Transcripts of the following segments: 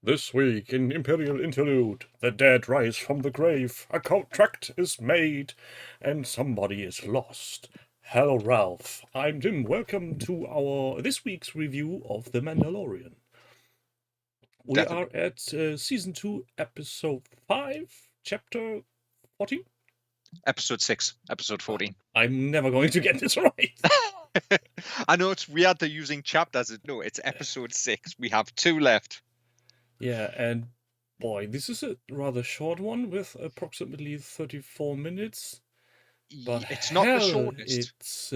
This week in Imperial Interlude, the dead rise from the grave, a contract is made, and somebody is lost. Hello, Ralph. I'm Jim. Welcome to our this week's review of The Mandalorian. We Definitely. are at Season 2, Episode 5, Chapter 14. Episode 6, episode 14. I'm never going to get this right. I know it's weird they're using chapters. No, it's episode 6. We have 2 left. Yeah, and boy, this is a rather short one with approximately 34 minutes. But It's not the hell, shortest. it's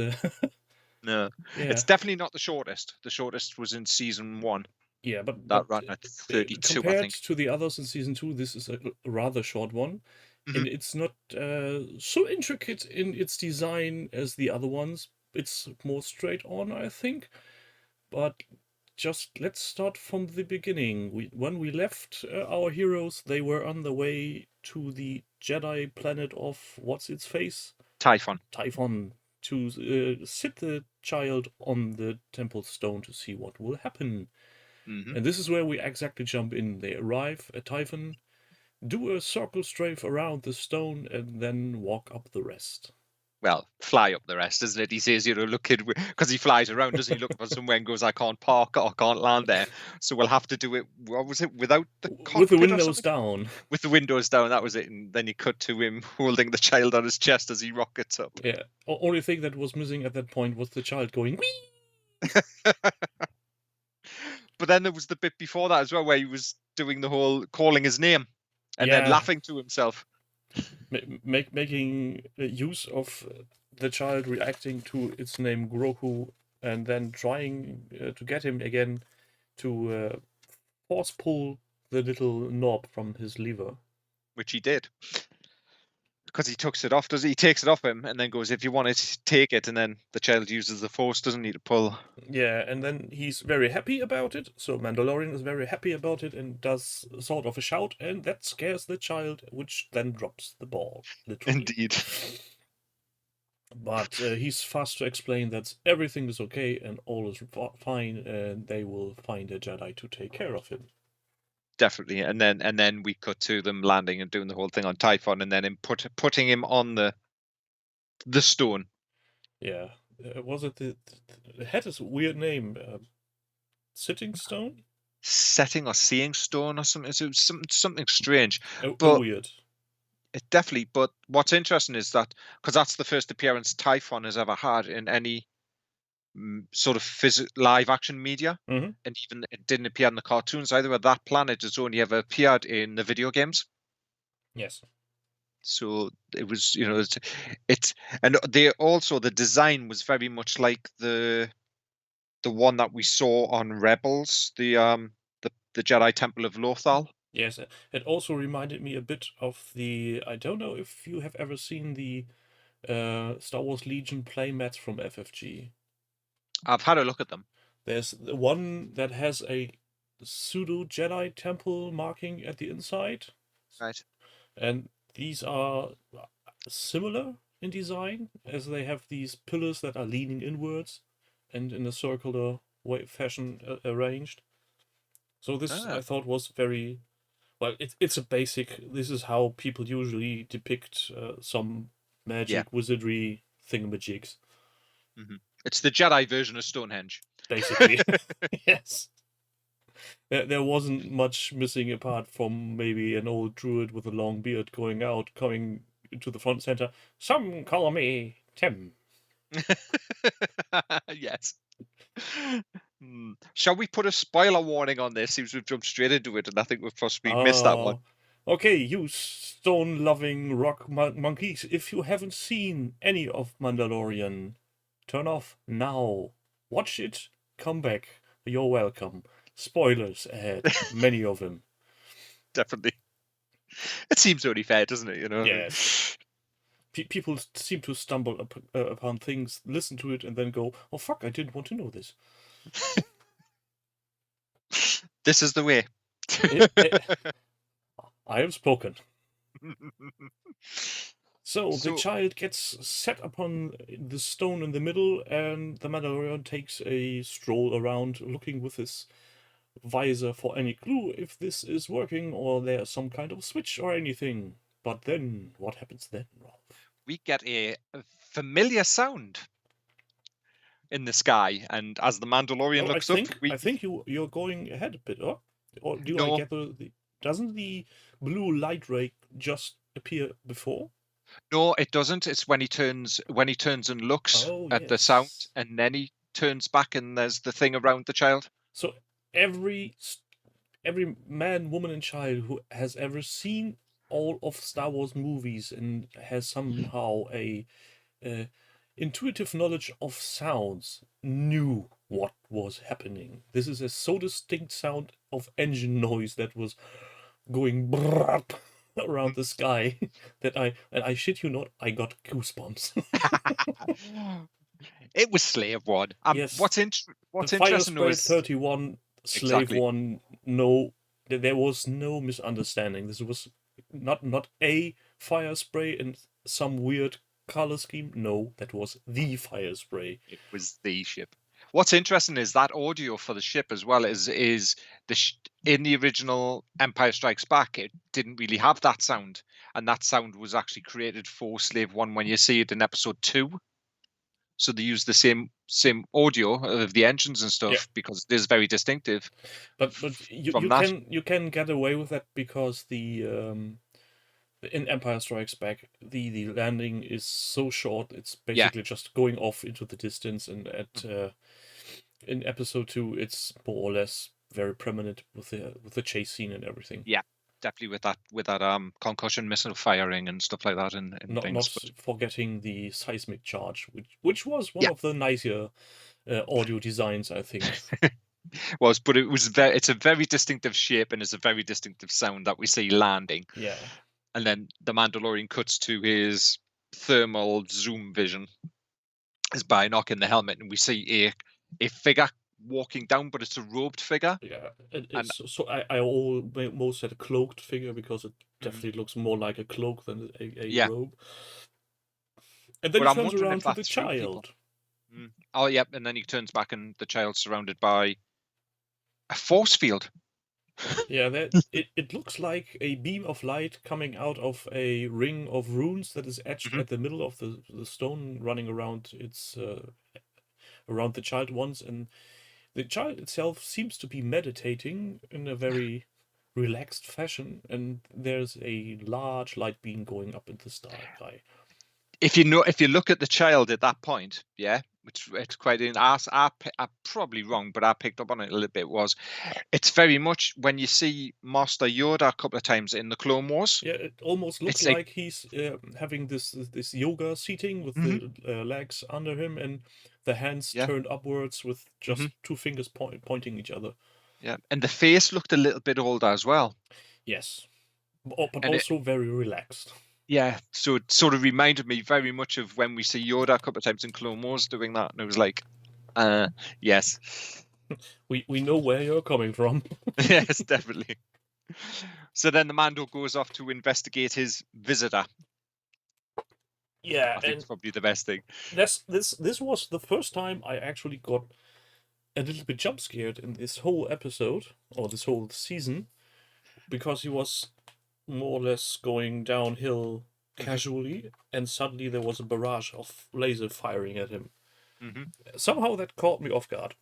No, yeah, it's definitely not the shortest. The shortest was in season 1. yeah. That But ran at 32, I compared think. to the others in season 2, this is a rather short one, Mhm. and it's not so intricate in its design as the other ones. It's more straight on, I think. But just let's start from the beginning. When we left our heroes, they were on the way to the Jedi planet of what's its face? Typhon. Typhon, to sit the child on the temple stone to see what will happen. Hmm. And this is where we exactly jump in. They arrive at Typhon, do a circle strafe around the stone, and then walk up the rest. Well, fly up the rest, isn't it? He says, look, because he flies around, doesn't he? Looking for somewhere and goes, I can't park or can't land there. So we'll have to do it, what was it, without the With the cockpit or windows something? down. With the windows down, that was it. And then you cut to him holding the child on his chest as he rockets up. Yeah. Only thing that was missing at that point was the child going, wee! But then there was the bit before that as well, where he was doing the whole calling his name and then Yeah. laughing to himself. Making use of the child reacting to its name Grogu and then trying to get him again to force pull the little knob from his lever. Which he did. Because he takes it off, does he? He takes it off him and then goes, if you want it, take it. And then the child uses the force, doesn't need to pull. Yeah, and then he's very happy about it. So Mandalorian is very happy about it and does sort of a shout, and that scares the child, which then drops the ball, literally. Indeed. But he's fast to explain that everything is okay and all is fine, and they will find a Jedi to take care of him. Definitely. And then we cut to them landing and doing the whole thing on Typhon and then him putting him on the stone. Yeah. Was it it had this weird name? Sitting Stone? Setting or seeing stone or something. It was something strange. Oh, But weird. it definitely. But what's interesting is that because that's the first appearance Typhon has ever had in any sort of live action media, Mm-hmm. and even it didn't appear in the cartoons either. Where that planet has only ever appeared in the video games. Yes. So it was, it's and they also the design was very much like the one that we saw on Rebels, the Jedi Temple of Lothal. Yes. It also reminded me a bit of the. I don't know if you have ever seen the Star Wars Legion playmats from FFG. I've had a look at them. There's the one that has a pseudo Jedi temple marking at the inside, Right. and these are similar in design, as they have these pillars that are leaning inwards and in a circular way fashion arranged. So this I Ah, thought was very well. It's a basic. This is how people usually depict some yeah. magic wizardry thingamajigs, It's the Jedi version of Stonehenge. basically. Yes. There wasn't much missing apart from maybe an old druid with a long beard coming to the front center. Some call me Tim. Yes. Shall we put a spoiler warning on this? Seems we've jumped straight into it, and I think we've possibly missed that one. Okay, you stone-loving rock monkeys, if you haven't seen any of Mandalorian, turn off now. Watch it, come back. You're welcome. Spoilers ahead, many of them. Definitely. It seems only fair, doesn't it? Yes. People seem to stumble upon things, listen to it, and then go, "Oh fuck! I didn't want to know this." This is the way. I have spoken. So the So child gets set upon the stone in the middle, and the Mandalorian takes a stroll around, looking with his visor for any clue if this is working or there's some kind of switch or anything. But then, what happens then, Ralph? We get a familiar sound in the sky, and as the Mandalorian Oh, looks up, I think you're going ahead a bit, or do I no, get doesn't the blue light ray just appear before? no, it doesn't. It's when he turns and looks Oh, at the sound, yes. and then he turns back, and there's the thing around the child. So every man, woman, and child who has ever seen all of Star Wars movies and has somehow a intuitive knowledge of sounds knew what was happening. This is a so distinct sound of engine noise that was going brrrp around the sky that I shit you not, I got goosebumps. It was Slave One. Yes, the What's Fire interesting though Spray is 31, Slave exactly. One. No, there was no misunderstanding. This was not a fire spray and some weird color scheme. No, that was the fire spray. It was the ship. What's interesting is that audio for the ship as well is in the original Empire Strikes Back, it didn't really have that sound, and that sound was actually created for Slave One when you see it in Episode 2. So they use the same audio of the engines and stuff Yeah. because it is very distinctive. But from that, you can get away with that because in Empire Strikes Back the landing is so short. It's basically just going off into the distance, and at in Episode 2 it's more or less very prominent with the chase scene and everything. yeah, definitely with that concussion missile firing and stuff like that and Not things. But forgetting the seismic charge, which was one yeah, of the nicer audio designs, I think. but it's a very distinctive shape and it's a very distinctive sound that we see landing. Yeah. And then the Mandalorian cuts to his thermal zoom vision as by knocking the helmet, and we see a figure walking down, but it's a robed figure. Yeah, And so I almost said a cloaked figure because it Mhm. definitely looks more like a cloak than a yeah, robe. And then but he I'm turns wondering around if to the that's through people. child. Oh, yeah, and then he turns back, and the child's surrounded by a force field. Yeah, it looks like a beam of light coming out of a ring of runes that is etched Mhm. at the middle of the stone running around around the child once, and the child itself seems to be meditating in a very relaxed fashion, and there's a large light beam going up in the sky. If you look at the child at that point, yeah, which it's quite in. I'm probably wrong, but I picked up on it a little bit. It's very much when you see Master Yoda a couple of times in the Clone Wars. Yeah, it almost looks It's like like he's having this yoga seating with Mhm. the legs under him and the hands yeah, turned upwards with hmm just two fingers pointing each other. yeah, and the face looked a little bit older as well. Yes, but And it, also very relaxed. yeah, so it sort of reminded me very much of when we see Yoda a couple of times in Clone Wars doing that, and it was like, yes, We know where you're coming from. yes, definitely. So then the Mando goes off to investigate his visitor. Yeah, I think and it's probably the best thing. this was the first time I actually got a little bit jump scared in this whole episode or this whole season because he was more or less going downhill hmm casually, and suddenly there was a barrage of laser firing at him. hmm Somehow that caught me off guard.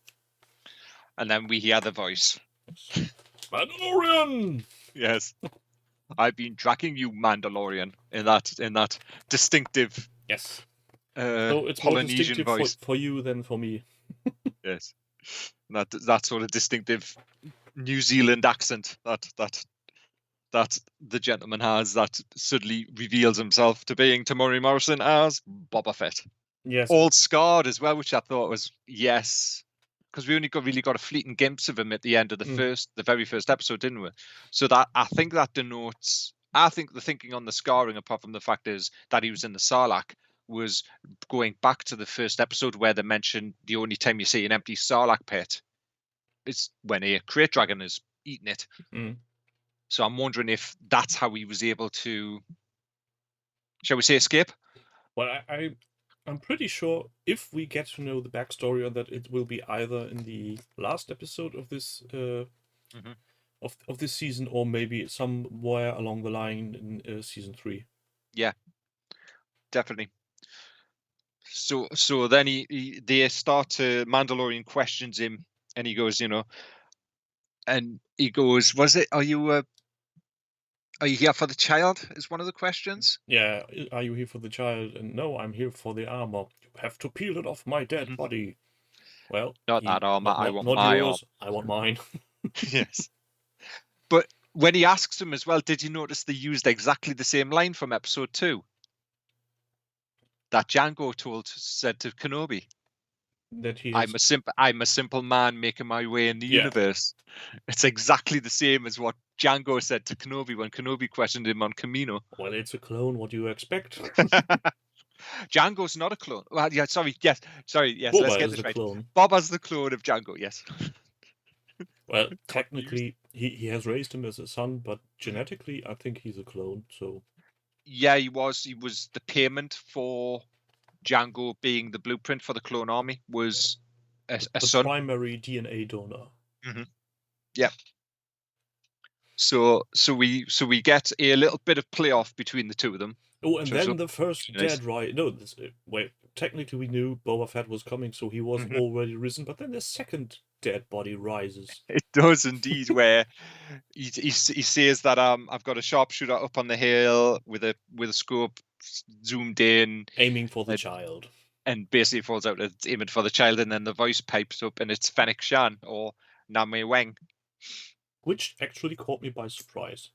And then we hear the voice. Mandalorian! Yes, I've been tracking you, Mandalorian, in that distinctive Yes. So it's more Polynesian distinctive voice. for you than for me. Yes, that sort of distinctive New Zealand accent that the gentleman has that suddenly reveals himself to being Tamori Morrison as Boba Fett. Yes. All scarred as well, which I thought was yes, because we only got a fleeting glimpse of him at the end of the very first episode, didn't we? So that I think that denotes. I think the thinking on the scarring, apart from the fact is that he was in the Sarlacc, was going back to the first episode where they mentioned the only time you see an empty Sarlacc pit is when a crate dragon is eating it. Mm. So I'm wondering if that's how he was able to, shall we say, escape? Well, I'm pretty sure if we get to know the backstory on that, it will be either in the last episode of this Mhm. of this season, or maybe somewhere along the line in season 3. Yeah, definitely. So then they start to Mandalorian questions him, and he goes, and he goes, "Was it? Are you here for the child?" Is one of the questions. Yeah, are you here for the child? And no, I'm here for the armor. You have to peel it off my dead Mhm. body. Well, Not that armor. not I not want not my arm. yours. I want mine. Yes. But when he asks him as well, did you notice they used exactly the same line from episode 2 that Django said to Kenobi? That he I'm has. a simple man making my way in the Yeah. universe. It's exactly the same as what Django said to Kenobi when Kenobi questioned him on Camino. Well, it's a clone. What do you expect? Django's not a clone. Well, yeah, sorry, yes, let's Boba get is this the right. clone. Boba's the clone of Django, yes. Well, Confused. technically, he has raised him as a son, but genetically, I think he's a clone. So Yeah, he was. He was the payment for Django being the blueprint for the clone army was a the son. primary DNA donor. Mm-hmm. Yeah. So we get a little bit of playoff between the two of them. Oh, and Which was then the first nice. dead right. No, wait. Technically, we knew Boba Fett was coming, so he was Mm-hmm. already risen. But then the second dead body rises. It does indeed. Where he says that I've got a sharpshooter up on the hill with a scope zoomed in, Aiming for the and, child. and basically falls out it's aiming for the child, and then the voice pipes up, and it's Fennec Shan or Namei Wang. Which actually caught me by surprise.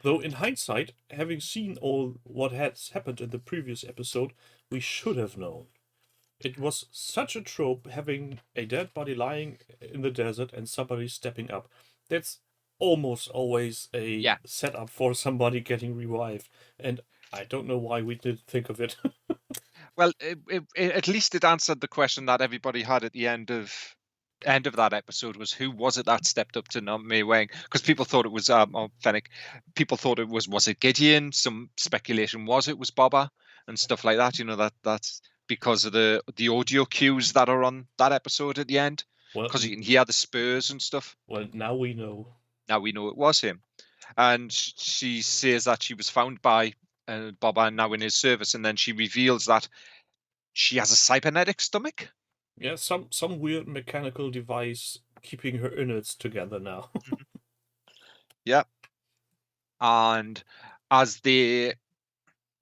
Though in hindsight, having seen all what has happened in the previous episode, we should have known. It was such a trope having a dead body lying in the desert and somebody stepping up. That's almost always a Yeah. setup for somebody getting revived. And I don't know why we didn't think of it. Well, at least it answered the question that everybody had at the end of that episode, was who was it that stepped up to Namei Wang? Because people thought it was Fennec. People thought it was it Gideon? Some speculation was it was Boba and stuff like that. That's because of the audio cues that are on that episode at the end. Well, Because you can hear the spurs and stuff. well, now we know. Now we know it was him. And she says that she was found by Boba and now in his service, and then she reveals that she has a cybernetic stomach. Yeah, some weird mechanical device keeping her innards together now. Yeah. And as they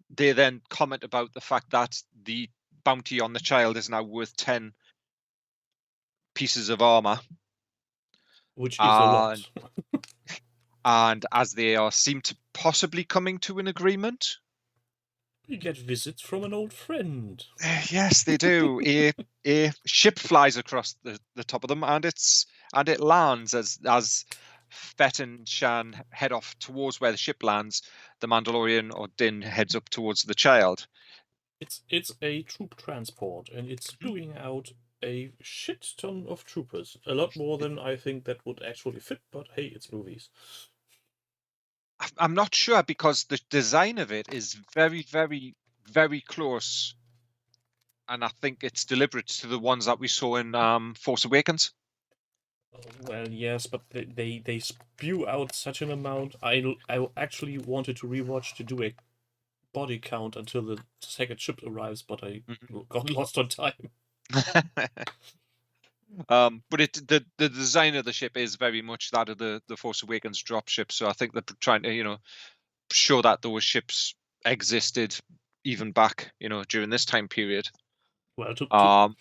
then comment about the fact that the bounty on the child is now worth 10 pieces of armor, Which is a and lot. as they seem to possibly coming to an agreement. We get visits from an old friend. Yes, they do. A ship flies across the top of them, and it lands as Fett and Shan head off towards where the ship lands. The Mandalorian or Din heads up towards the child. It's a troop transport, and it's spewing out a shit ton of troopers. A lot more than I think that would actually fit, but hey, it's movies. I'm not sure, because the design of it is very, very, very close, and I think it's deliberate to the ones that we saw in Force Awakens. Well, yes, but they spew out such an amount. I actually wanted to rewatch to do a body count until the second ship arrives, but I got lost on time. But the design of the ship is very much that of the Force Awakens dropship. So I think they're trying to show that those ships existed even back during this time period. Well, Um,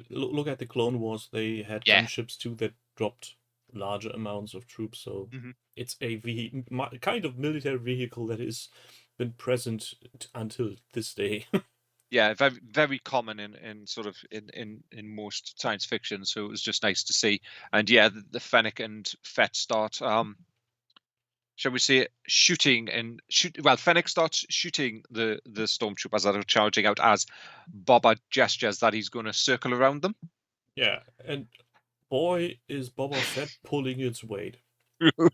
look at the Clone Wars. They had yeah. gunships too that dropped larger amounts of troops. So Mhm. it's a kind of military vehicle that has been present until this day. Yeah, very, very common in sort of in most science fiction. So it was just nice to see. And yeah, the Fennec and Fett start shall we say, shooting and shoot. Well, Fennec starts shooting the stormtroopers that are charging out, as Boba gestures that he's going to circle around them. Yeah, and boy, is Boba Fett pulling its weight.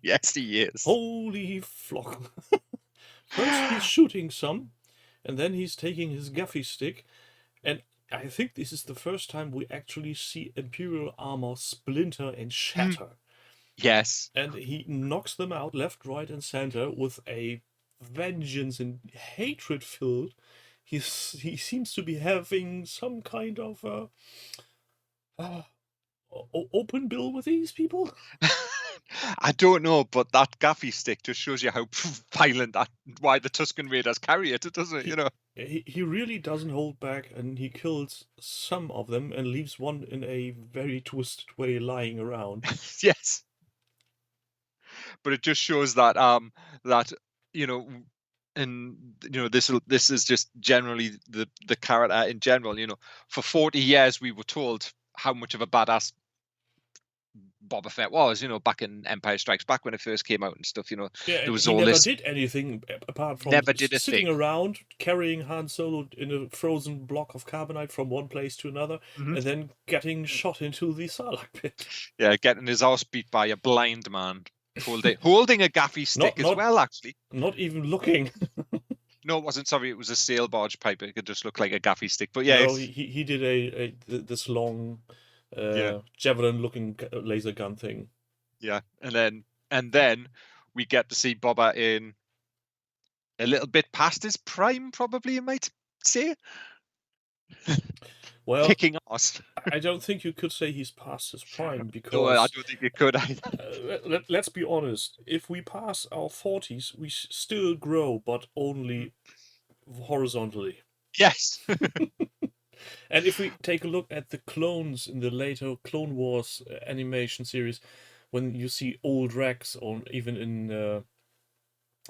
Yes, he is. Holy flock. First he's shooting some, and then he's taking his gaffy stick, and I think this is the first time we actually see Imperial armor splinter and shatter. Yes. and he knocks them out left, right, and center with a vengeance and hatred filled. He seems to be having some kind of uh, open bill with these people. I don't know, but that gaffy stick just shows you how violent why the Tusken Raiders carry it, doesn't it? He, You know. he really doesn't hold back, and he kills some of them and leaves one in a very twisted way lying around. Yes. But it just shows that that you know and this is just generally the character in general. For 40 years we were told how much of a badass Boba Fett was, back in Empire Strikes Back when it first came out and stuff. Yeah, There and was he all never this, did anything apart from never did a sitting thing. around carrying Han Solo in a frozen block of carbonite from one place to another, Mhm. and then getting shot into the Sarlacc pit. Yeah, getting his ass beat by a blind man holding a gaffy Not stick as not well, actually. not even looking. No, it wasn't. Sorry, it was a sail barge pipe. It could just look like a gaffy stick. But yeah, No, he did this long yeah, javelin looking laser gun thing. yeah. And then we get to see Boba in a little bit past his prime, probably you might say, Well, kicking ass. I don't think you could say he's past his prime No, I because don't think you could either. let's be honest. If we pass our 40s, we still grow, but only horizontally. Yes. And if we take a look at the clones in the later Clone Wars animation series, when you see old Rex, or even in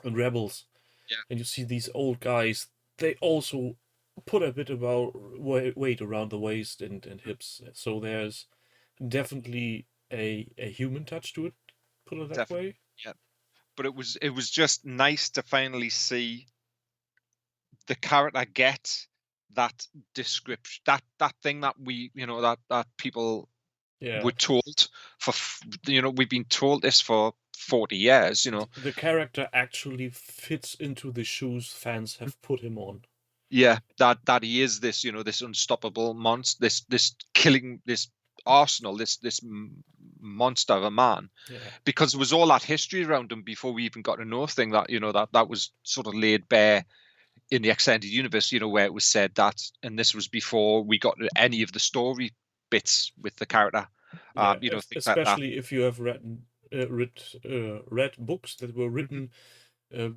Rebels, Yeah, and you see these old guys, they also put a bit about weight around the waist and hips. So there's definitely a human touch to it. Put it that definitely. way. Yeah. But it was just nice to finally see the character get that description, that thing that that people Yeah, were told we've been told this for 40 years. the character actually fits into the shoes fans have put him on. Yeah, that he is this unstoppable monster, this killing, this arsenal, this monster of a man, Yeah, because there was all that history around him before we even got to know thing that that was sort of laid bare in the extended universe, where it was said that, and this was before we got to any of the story bits with the character, yeah. things like that. Especially if you have read books that were Mhm. written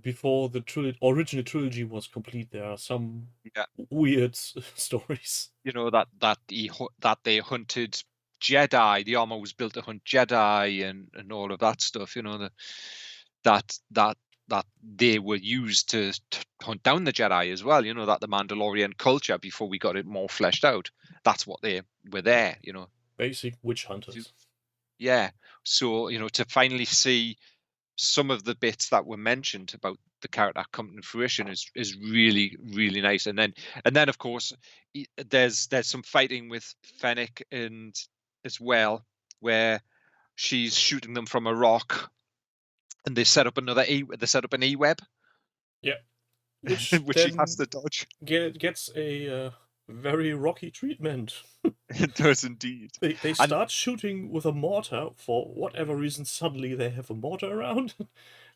before the original trilogy was complete. There are some Yeah, weird stories. that they hunted Jedi. The armor was built to hunt Jedi and all of that stuff. That that that they were used to hunt down the Jedi as well. That the Mandalorian culture, before we got it more fleshed out, that's what they were Yeah, there. basic witch To, hunters. yeah. So to finally see some of the bits that were mentioned about the character coming to fruition is really, really nice. And then of course there's some fighting with Fennec and as well, where she's shooting them from a rock, and they set up an E-web Yeah, which which she has then to dodge. gets a very rocky treatment. It does indeed. They And start shooting with a mortar for whatever reason. Suddenly they have a mortar around,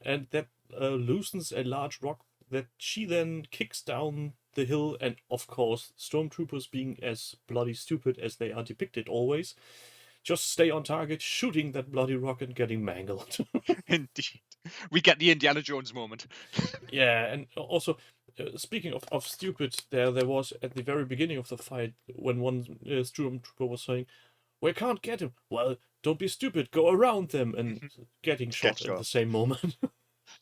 and that loosens a large rock that she then kicks down the hill. And of course, stormtroopers, being as bloody stupid as they are depicted always, just stay on target, shooting that bloody rock and getting mangled. indeed, we get the Indiana Jones moment. Yeah, and also speaking of stupid, there was at the very beginning of the fight when one stormtrooper was saying, "We can't get him." Well, don't be stupid. Go around them, and getting Get shot at the shot. same moment.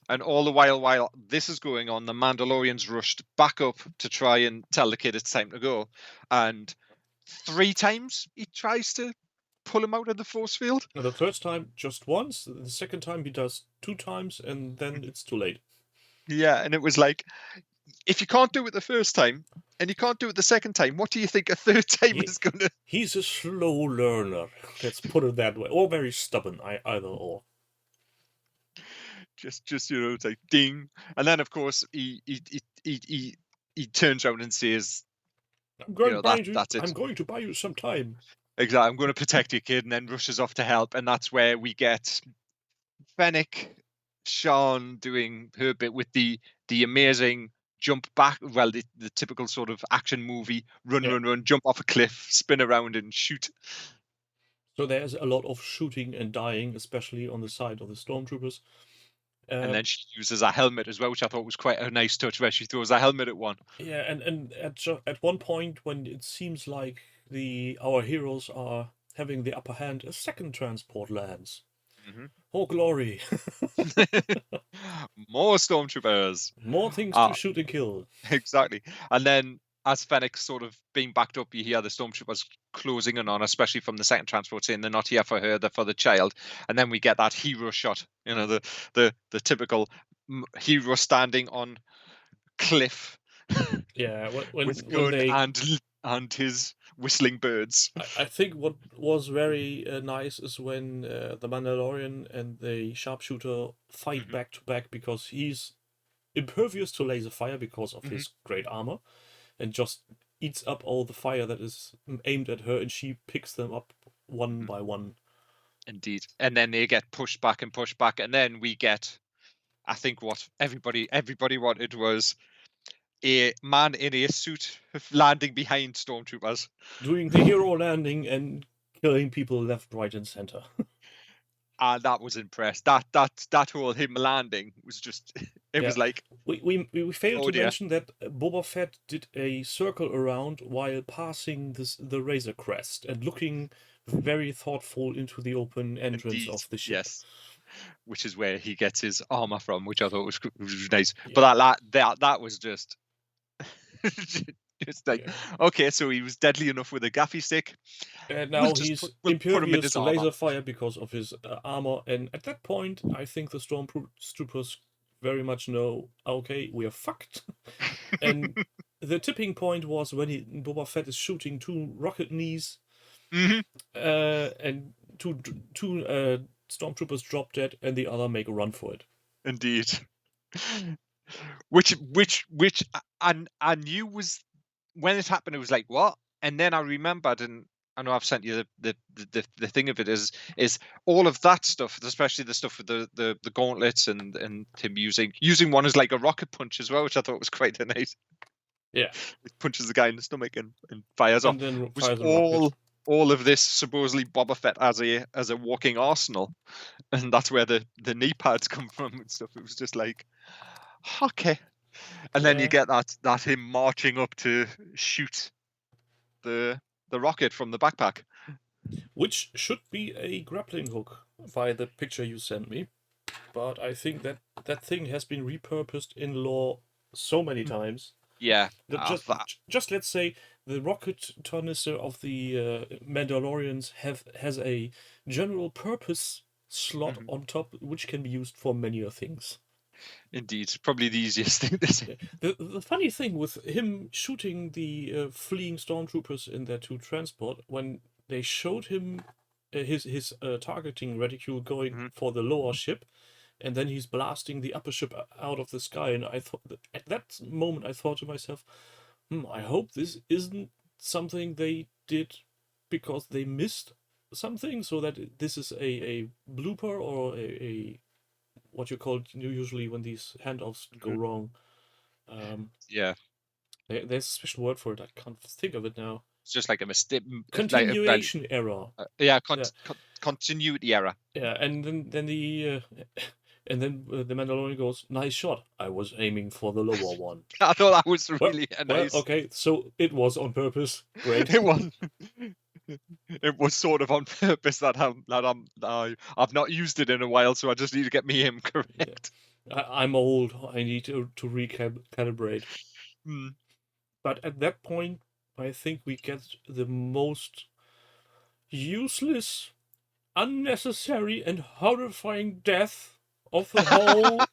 And all the while this is going on, the Mandalorians rushed back up to try and tell the kid it's time to go. And 3 times he tries to pull him out of the force field. And the first time just once. The second time he does 2 times, and then it's too late. Yeah, and it was like, if you can't do it the first time and you can't do it the second time, what do you think a third time He is gonna? he's a slow learner. Let's put it that way, or very stubborn. Either or. Just it's like ding, and then of course he turns around and says, I'm going to buy that you. that's I'm it. going to buy you some time. Exactly, I'm going to protect your kid, and then rushes off to help, and that's where we get Fennec, Sean doing her bit with the amazing jump back. Well, the typical sort of action movie run, Yeah. run, run, jump off a cliff, spin around and shoot. So there's a lot of shooting and dying, especially on the side of the stormtroopers. And then she uses a helmet as well, which I thought was quite a nice touch, where she throws a helmet at one. Yeah, and at one point when it seems like our heroes are having the upper hand, a second transport lands. Mhm. Oh glory! More stormtroopers. More things to shoot and kill. Exactly. And then as Fennec's sort of being backed up, you hear the stormtroopers closing in on, especially from the second transport, saying they're not here for her, they're for the child. And then we get that hero shot, the typical hero standing on cliff Yeah, with when gun they, and his whistling birds. I think what was very nice is when the Mandalorian and the sharpshooter fight Mhm, back to back, because he's impervious to laser fire because of mhm, his great armor, and just eats up all the fire that is aimed at her, and she picks them up one mhm. by one. Indeed. And then they get pushed back and pushed back, and then we get, I think, what everybody wanted was a man in a suit landing behind stormtroopers. Doing the hero landing and killing people left, right, and center. And that was impressed. That whole him landing was just it Yeah. was like, We failed oh to dear. mention that Boba Fett did a circle around while passing the Razor Crest and looking very thoughtful into the open entrance Indeed, of the ship. yes. Which is where he gets his armor from, which I thought was nice. Yeah, But that was just just like, yeah. okay, so he was deadly enough with a gaffy stick. And We'll now just he's we'll put him in impervious his to armor. laser fire because of his armor. And at that point, I think the stormtroopers very much know, okay, we are fucked. And the tipping point was when Boba Fett is shooting two rocket knees, Mhm, and two stormtroopers drop dead, and the other make a run for it. indeed. Which I knew was, when it happened, it was like, what? And then I remembered, and I know I've sent you the thing of it is all of that stuff, especially the stuff with the gauntlets and him using one as like a rocket punch as well, which I thought was quite nice. Yeah, It punches the guy in the stomach and fires off. and then Was fires a rocket. all of this supposedly Boba Fett as a walking arsenal, and that's where the knee pads come from and stuff. It was just like, okay. And then you Yeah, get that him marching up to shoot the rocket from the backpack. which should be a grappling hook by the picture you sent me. But I think that that thing has been repurposed in lore so many times. Yeah, Just let's say the rocket tornister of the Mandalorians has a general purpose slot mhm, on top, which can be used for many things. indeed, probably the easiest thing to say. Yeah. The funny thing with him shooting the fleeing stormtroopers in their two transport, when they showed him his targeting reticule going Mhm. for the lower ship, and then he's blasting the upper ship out of the sky, and I thought at that moment I thought to myself, I hope this isn't something they did because they missed something, so that this is a blooper or a what you call it usually when these handoffs go Mhm. wrong. Um, Yeah, there's a special word for it. I can't think of it now. it's just like a mistake, like Continuation error. yeah, Yeah, continuity error. yeah. And then the Mandalorian goes, "Nice shot. I was aiming for the lower one." I thought that was Well, really well, nice. okay. So it was on purpose. Great. It was it was sort of on purpose that I've not used it in a while, so I just need to get me aim Yeah. correct. I'm old. I need to recalibrate. Hmm. But at that point, I think we get the most useless, unnecessary, and horrifying death of the whole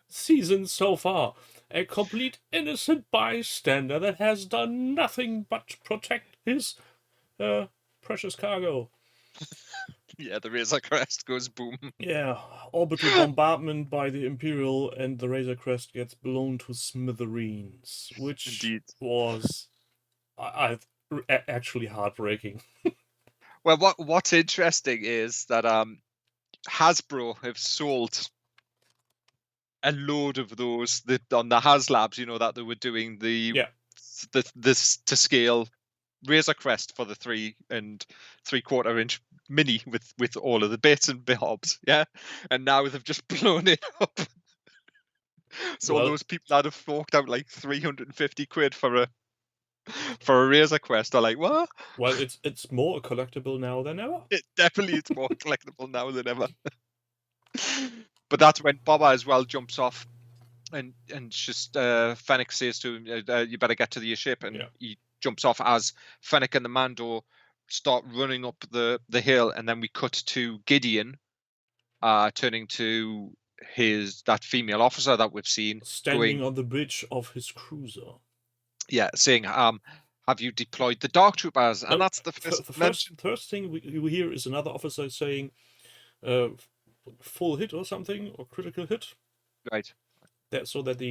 season so far. A complete innocent bystander that has done nothing but protect his uh, precious cargo. Yeah, the Razor Crest goes boom. Yeah, orbital bombardment by the Imperial, and the Razor Crest gets blown to smithereens, which Indeed. was actually heartbreaking. Well, what's interesting is that Hasbro have sold a load of those on the HasLabs, that they were doing Yeah. this to scale Razor Crest for the 3 and 3/4 inch mini with all of the bits and bobs, yeah. And now they've just blown it up. So all Well, those people that have forked out like 350 quid for a Razor Crest are like, what? well, it's more a collectible now than ever. It definitely is more collectible now than ever. But that's when Boba as well jumps off, and just Fennec says to him, "You better get to your ship," and Yeah. he jumps off as Fennec and the Mando start running up the hill, and then we cut to Gideon, turning to that female officer that we've seen Standing going, on the bridge of his cruiser. yeah, saying, "Have you deployed the Dark Troopers?" And No, that's the first the mention. first thing we hear is another officer saying, "Full hit" or something, or critical hit. Right. That so that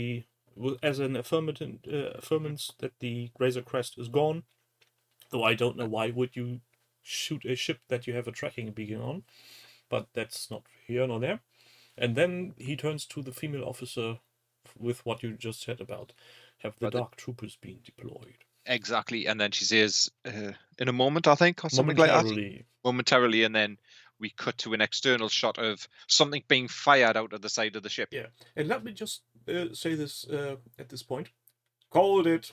as an affirmance that the Razor Crest is gone. Though I don't know why would you shoot a ship that you have a tracking beacon on, but that's not here nor there. And then he turns to the female officer with what you just said about have the But Dark Troopers been deployed. exactly, and then she says, "In a moment, I think," or something like that. Momentarily. Momentarily, and then we cut to an external shot of something being fired out of the side of the ship. Yeah. And let me just say this at this point. Called it.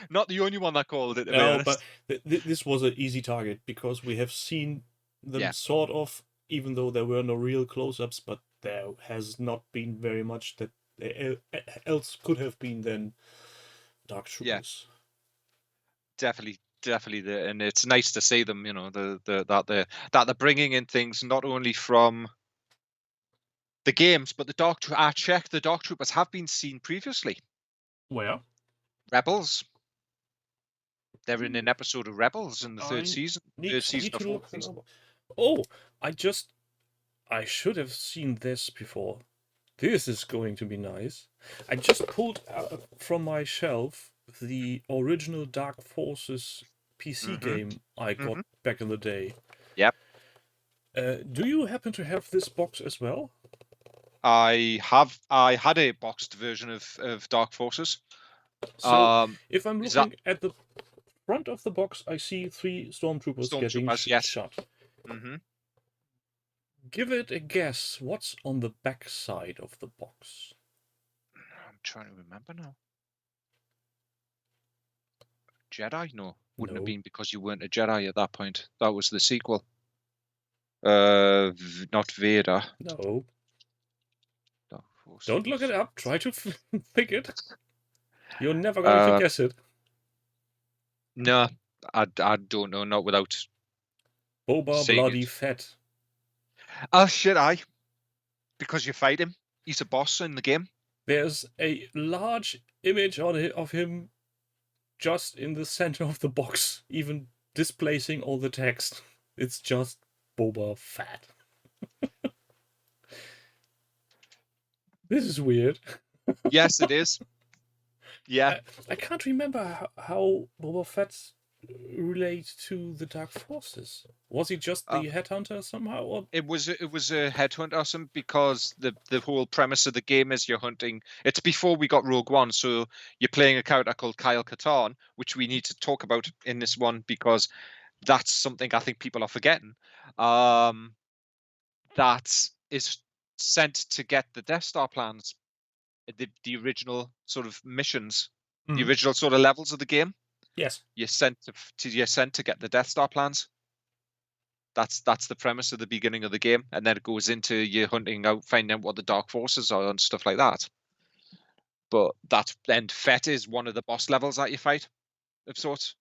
Not the only one that called it, to be No, honest. but this was an easy target because we have seen them Yeah, sort of, even though there were no real close-ups, but there has not been very much that else could have been than Dark yeah, Troopers. definitely, and it's nice to see them. That they're bringing in things not only from the games, but I checked, the Dark Troopers have been seen previously. Where? Rebels. They're in an episode of Rebels in the third I season. need Third season or to fourth look that season. up. Oh, I should have seen this before. This is going to be nice. I just pulled from my shelf the original Dark Forces PC Mm-hmm. game I got Mm-hmm. back in the day. Yep. Do you happen to have this box as well? I had a boxed version of Dark Forces. So, if I'm Is that looking at the front of the box, I see 3 stormtroopers getting Stormtroopers? Yes. shot. Mm-hmm. Give it a guess. What's on the back side of the box? I'm trying to remember now. Jedi? No, wouldn't have No. been, because you weren't a Jedi at that point. That was the sequel. Not Vader. No. Dark Forces. Don't look it up. Try to pick it. You're never going to Uh, guess it. no, I don't know. Not without Boba seeing Bloody it. Fett. Oh shit! Because you fight him. He's a boss in the game. There's a large image of him just in the center of the box, even displacing all the text. It's just Boba Fett. This is weird. Yes, it is. Yeah. I can't remember how Boba Fett relates to the Dark Forces. Was he just the headhunter somehow? Or? It was a headhunt or something, because the whole premise of the game is you're hunting. It's before we got Rogue One, so you're playing a character called Kyle Katarn, which we need to talk about in this one, because that's something I think people are forgetting. That is sent to get the Death Star plans, the original sort of missions, the original sort of levels of the game. Yes. You're sent to get the Death Star plans. That's the premise of the beginning of the game, and then it goes into you hunting out, finding out what the Dark Forces are and stuff like that. But Fett is one of the boss levels that you fight, of sorts.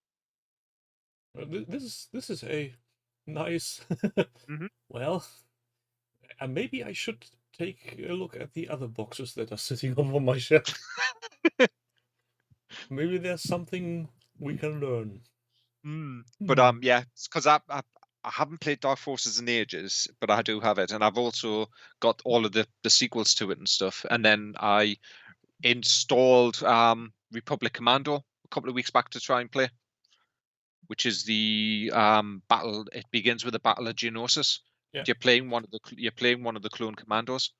This is a nice. Mm-hmm. Well, maybe I should take a look at the other boxes that are sitting over my shelf. Maybe there's something we can learn. But yeah, because I haven't played Dark Forces in ages, but I do have it, and I've also got all of the sequels to it and stuff. And then I installed Republic Commando a couple of weeks back to try and play. which is the battle. It begins with the Battle of Geonosis. Yeah. You're playing one of the clone commandos.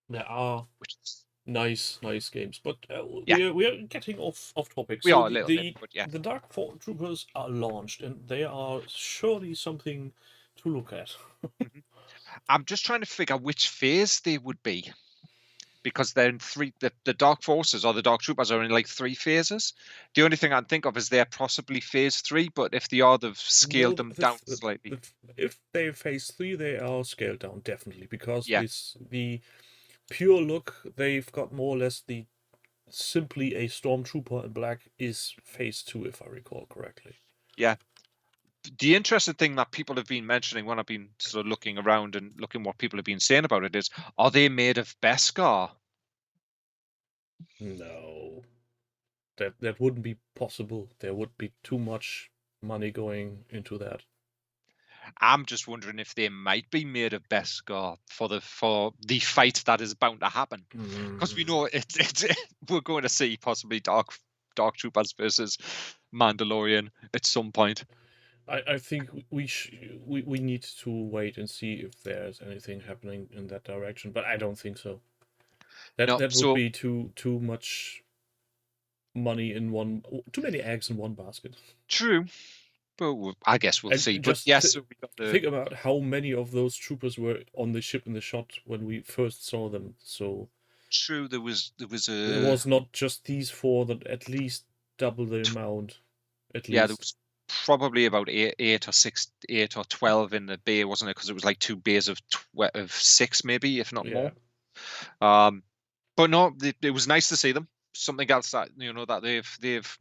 There are Which is, nice games, but yeah, we are getting off topic. we So are a little bit, but yeah. the Dark Troopers are launched, and they are surely something to look at. Mhm. I'm just trying to figure out which phase they would be, because they're in three. The Dark Forces or the Dark Troopers are in like 3 phases. The only thing I can think of is they're possibly phase 3, but if they are, they've No, scaled them down slightly. if they phase 3, they are scaled down definitely because Yeah, the pure look they've got more or less the simply a stormtrooper in black is phase 2 if I recall correctly. yeah. The interesting thing that people have been mentioning when I've been sort of looking around and looking what people have been saying about it is, are they made of Beskar? No, that wouldn't be possible. There would be too much money going into that. I'm just wondering if they might be made of Beskar for the fight that is bound to happen, because we know it's we're going to see possibly Dark Troopers versus Mandalorian at some point. I think we need to wait and see if there's anything happening in that direction, but I don't think so. No, That would so be too much money in one, too many eggs in one basket. true, but I guess we'll And see. But just yes, so we got the think about how many of those troopers were on the ship in the shot when we first saw them. So true. There was it a was not just these four, that at least double the amount, at yeah, there least. was probably about 8 or 12 in the bay, wasn't it? Because it was like 2 bays of 6, maybe, if not Yeah. more. Um, but no, it was nice to see them. Something else that that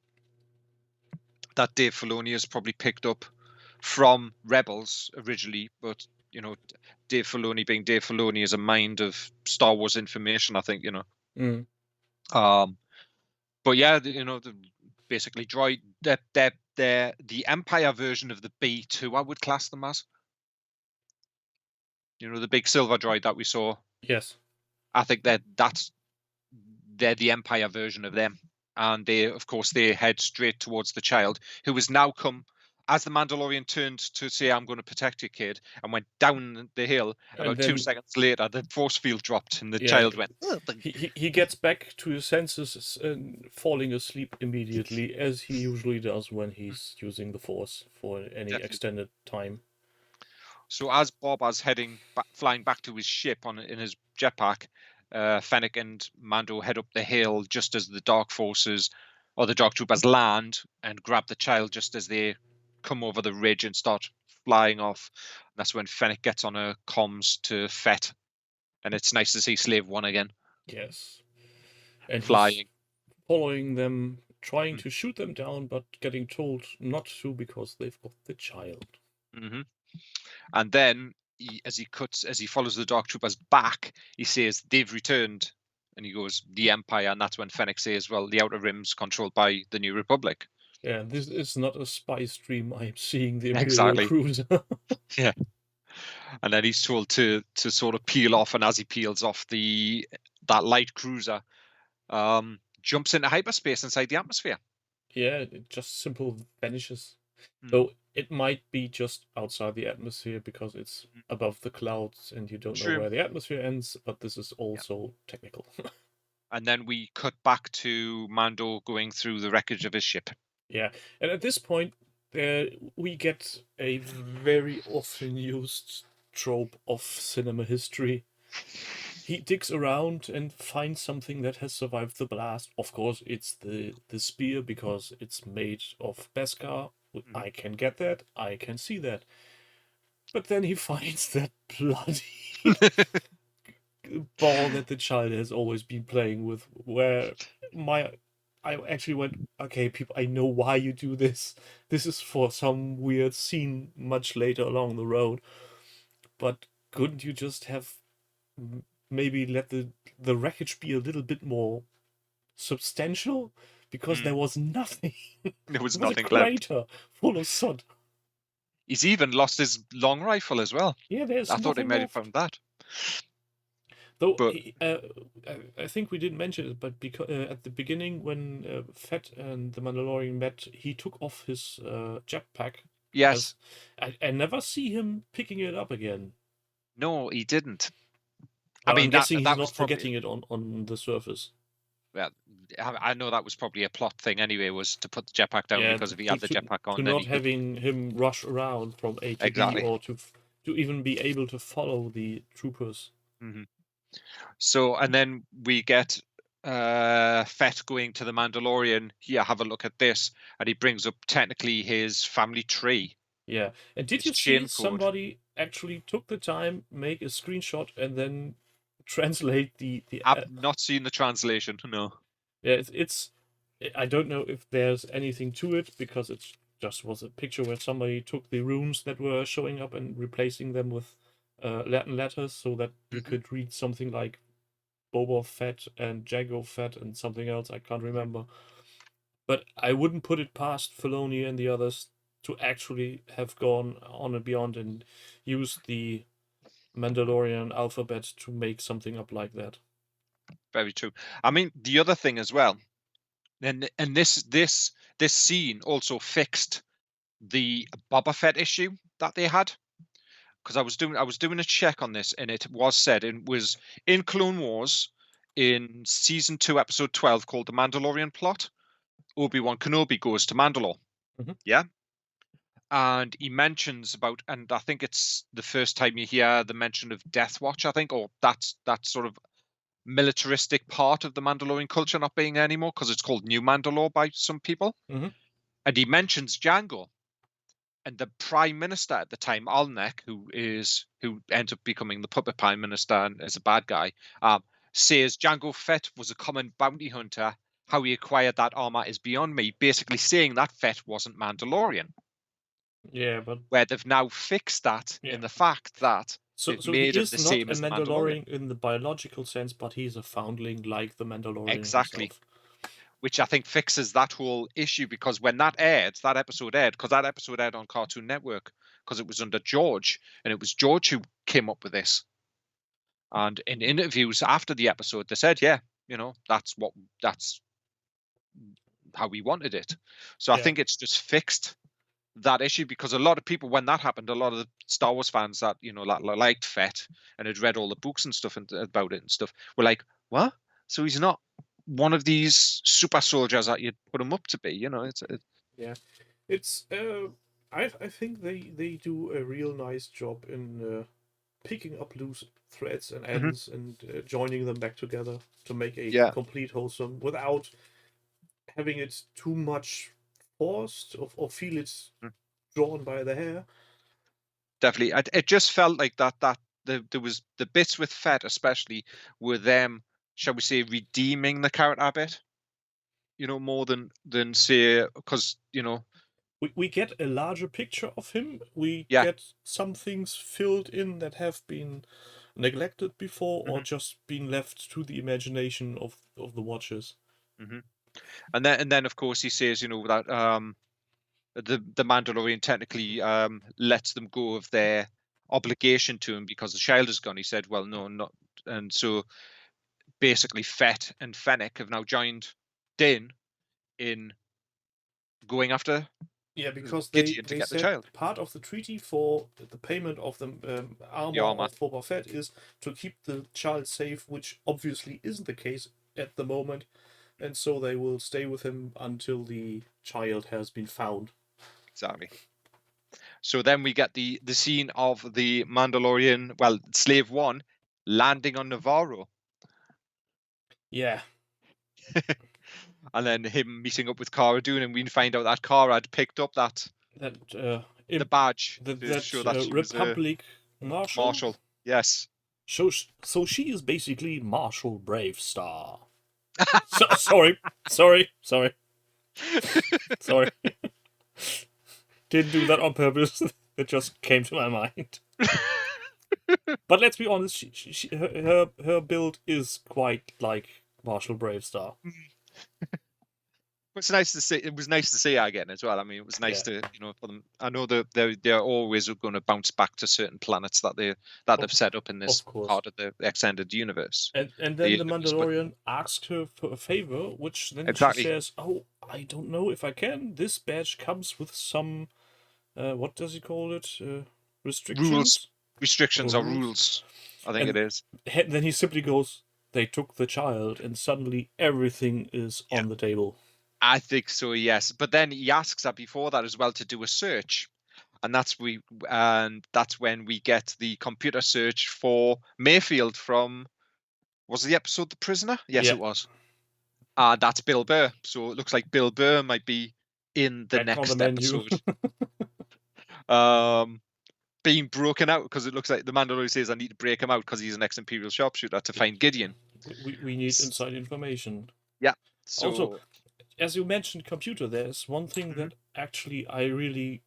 that Dave Filoni has probably picked up from Rebels originally, but Dave Filoni being Dave Filoni is a mind of Star Wars information, I think. Mm. Um, but yeah, basically droid they're the Empire version of the B2. I would class them as the big silver droid that we saw. Yes. I think they're the Empire version of them, and of course they head straight towards the child, who has now come as the Mandalorian turned to say, "I'm going to protect your kid," and went down the hill. And About 2 then, seconds later, the force field dropped, and the yeah, child went. he gets back to his senses and falling asleep immediately, as he usually does when he's using the Force for any Definitely. extended time. So as Boba's flying back to his ship in his jetpack, Fennec and Mando head up the hill just as the Dark Forces or the Dark Troopers land and grab the child just as they come over the ridge and start flying off. And that's when Fennec gets on her comms to Fett, and it's nice to see Slave One again Yes. And he's flying. following them, trying Mm. to shoot them down, but getting told not to because they've got the child. Mm-hmm. And then as he follows the Dark Troopers back, he says they've returned, and he goes the Empire, and that's when Fennec says, "Well, the Outer Rim's controlled by the New Republic." Yeah, this is not a spy stream. I'm seeing the Imperial Exactly. cruiser. Yeah. And then he's told to sort of peel off, and as he peels off, that light cruiser jumps into hyperspace inside the atmosphere. Yeah, it just simple vanishes. Mm. Though it might be just outside the atmosphere because it's above the clouds and you don't know True. where the atmosphere ends, but this is Yeah. also technical. And then we cut back to Mando going through the wreckage of his ship. Yeah, and at this point, we get a very often used trope of cinema history. He digs around and finds something that has survived the blast. Of course, it's the spear because it's made of Beskar. Mhm. I can get that. I can see that. But then he finds that bloody ball that the child has always been playing with. Where I actually went, okay, people, I know why you do this. This is for some weird scene much later along the road. But couldn't you just have maybe let the wreckage be a little bit more substantial? Because there was nothing. There was It was a nothing left. crater full of soot. He's even lost his long rifle as well. Yeah, there's I thought he nothing might have left. found that. Though But I think we didn't mention it, but because at the beginning when Fett and the Mandalorian met, he took off his jetpack. yes, As I never see him picking it up again. no, he didn't. I Well, I'm mean guessing he's that was not probably, forgetting it on the surface. well, I know that was probably a plot thing anyway, was to put the jetpack down, Yeah, because if he to had the to jetpack to on, then not he could having him rush around from A to B, exactly. or to even be able to follow the troopers. Hmm. So, and then we get Fett going to the Mandalorian. Here, have a look at this, and he brings up technically his family tree, Yeah, and did his you see chain code. somebody actually took the time, make a screenshot, and then translate the I've not seen the translation. No. yeah, it's I don't know if there's anything to it, because it just was a picture where somebody took the runes that were showing up and replacing them with Latin letters, so that you Hmm. could read something like Boba Fett and Jango Fett and something else I can't Hmm. remember. But I wouldn't put it past Filoni and the others to actually have gone on and beyond and used the Mandalorian alphabet to make something up like that. Very true. I mean, the other thing as well, and this scene also fixed the Boba Fett issue that they had, because I was doing a check on this, and it was said it was in Clone Wars in season 2 episode 12 called the Mandalorian plot. Obi-Wan Kenobi goes to Mandalore. Mhm. Yeah. And he mentions about, and I think it's the first time you hear the mention of Death Watch, I think, or that's that sort of militaristic part of the Mandalorian culture not being there anymore, because it's called New Mandalore by some people. Mhm. And he mentions Django. And the prime minister at the time, Alnek, who ends up becoming the puppet prime minister and is a bad guy, says Jango Fett was a common bounty hunter. How he acquired that armor is beyond me. Basically saying that Fett wasn't Mandalorian. Yeah, but Where they've now fixed that yeah. in the fact that So they've so he made him is the not same a as the Mandalorian. Mandalorian in the biological sense, but he's a foundling like the Mandalorian Exactly. himself. Which I think fixes that whole issue, because when that episode aired, because that episode aired on Cartoon Network, because it was under George, and it was George who came up with this. And in interviews after the episode, they said, "Yeah, that's how we wanted it." So I Yeah. think it's just fixed that issue, because a lot of people, when that happened, a lot of the Star Wars fans that liked Fett and had read all the books and stuff about it and stuff were like, "What? So he's not one of these super soldiers that you'd put him up to be?" Yeah. It's I think they do a real nice job in picking up loose threads and Mhm. ends and joining them back together to make a Yeah, complete wholesome without having it too much forced, or feel it's mm, drawn by the hair. definitely. It just felt like there was the bits with Fett, especially, were them, shall we say, redeeming the character a bit. More than say, because We get a larger picture of him. We yeah. get some things filled in that have been neglected before, or Hmm. just been left to the imagination of the watchers. Hmm. And then of course he says, that the Mandalorian technically lets them go of their obligation to him because the child is gone. He said, well, no, not. And so basically Fett and Fennec have now joined Din in going after Yeah, because Gideon to they get the said child, part of the treaty for the payment of the the armor armor. of Boba Fett is to keep the child safe, which obviously isn't the case at the moment, and so they will stay with him until the child has been found. Exactly. So then we get the scene of the Mandalorian, well, Slave One, landing on Navarro. Yeah, And then him meeting up with Cara Dune, and we find out that Cara had picked up that the badge to show that that she was a Republic Marshal. marshal. Yes. So she is basically Marshal Bravestar. Sorry, sorry, sorry. Didn't do that on purpose. It just came to my mind. But let's be honest, her build is quite like Marshall Bravestar. It's nice to see. It was nice to see her again as well. I mean, it was nice Yeah, to, for them. I know that they're always going to bounce back to certain planets that of, they've set up in this of course. part of the extended universe. And The then the universe, but Mandalorian asked her for a favor, which then she exactly says, "Oh, I don't know if I can. This badge comes with some, what does he call it? rules, Restrictions or restrictions or rules." rules. I think it And is. then he simply goes, "They took the child," and suddenly everything is Yeah, on the table. I think so. Yes, but then he asks her before that as well to do a search, and that's when we get the computer search for Mayfield from, was the episode The Prisoner? Yes, Yeah, it was. That's Bill Burr. So it looks like Bill Burr might be in the back on the next menu. episode. Um, being broken out because it looks like the Mandalorian says I need to break him out because he's an ex-Imperial sharpshooter to find Gideon. We need inside information. Yeah. Also, So as you mentioned computer, there's one thing mhm, that actually I really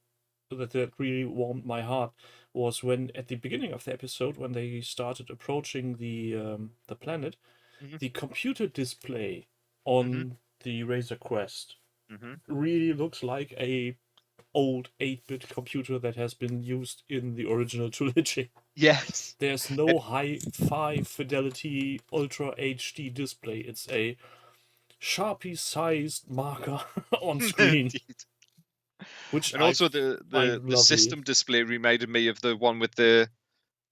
that really warmed my heart was when at the beginning of the episode when they started approaching the planet, mhm, the computer display mhm, on the Razor Quest mhm. really looks like a old 8-bit computer that has been used in the original trilogy. Yes. There's no high fidelity ultra HD display. It's a Sharpie sized marker on screen, Indeed. which And I also the, find the the lovely. system display reminded me of the one with the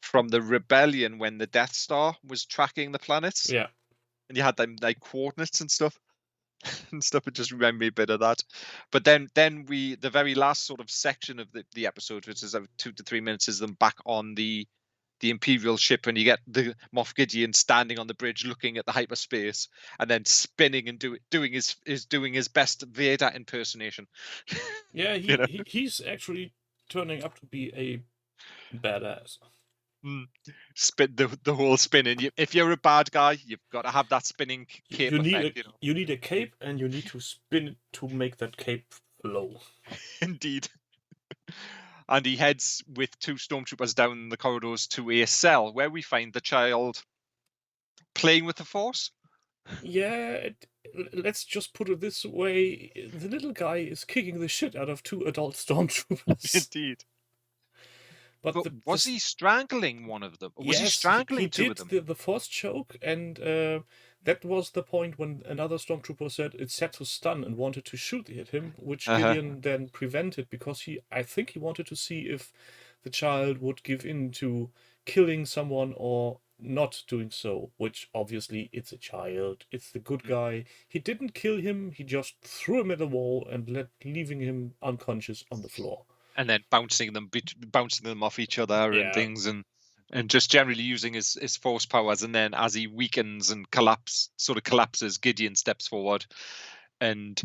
from the Rebellion when the Death Star was tracking the planets Yeah. and you had them like coordinates and stuff. And stuff. It just reminded me a bit of that. But then the very last sort of section of the episode, which is 2 to 3 minutes, is them back on the Imperial ship, and you get the Moff Gideon standing on the bridge, looking at the hyperspace, and then spinning and doing his best Vader impersonation. Yeah, you know, he's actually turning up to be a badass. Mm. Spin the whole spinning. If you're a bad guy, you've got to have that spinning cape You need effect. a you need a cape and you need to spin it to make that cape flow. Indeed. And he heads with two stormtroopers down the corridors to a cell where we find the child playing with the Force. Yeah, let's just put it this way: the little guy is kicking the shit out of two adult stormtroopers. Indeed. But But was he strangling one of them? Or was he yes, he strangling two of did them? the force choke, and that was the point when another stormtrooper said it's set to stun and wanted to shoot at him, which Uh-huh. Gideon then prevented because I think he wanted to see if the child would give in to killing someone or not doing so, which obviously it's a child, it's the good guy. He didn't kill him, he just threw him at the wall and leaving him unconscious on the floor. And then bouncing them off each other and Yeah. things, and just generally using his force powers. And then as he weakens and collapses, Gideon steps forward and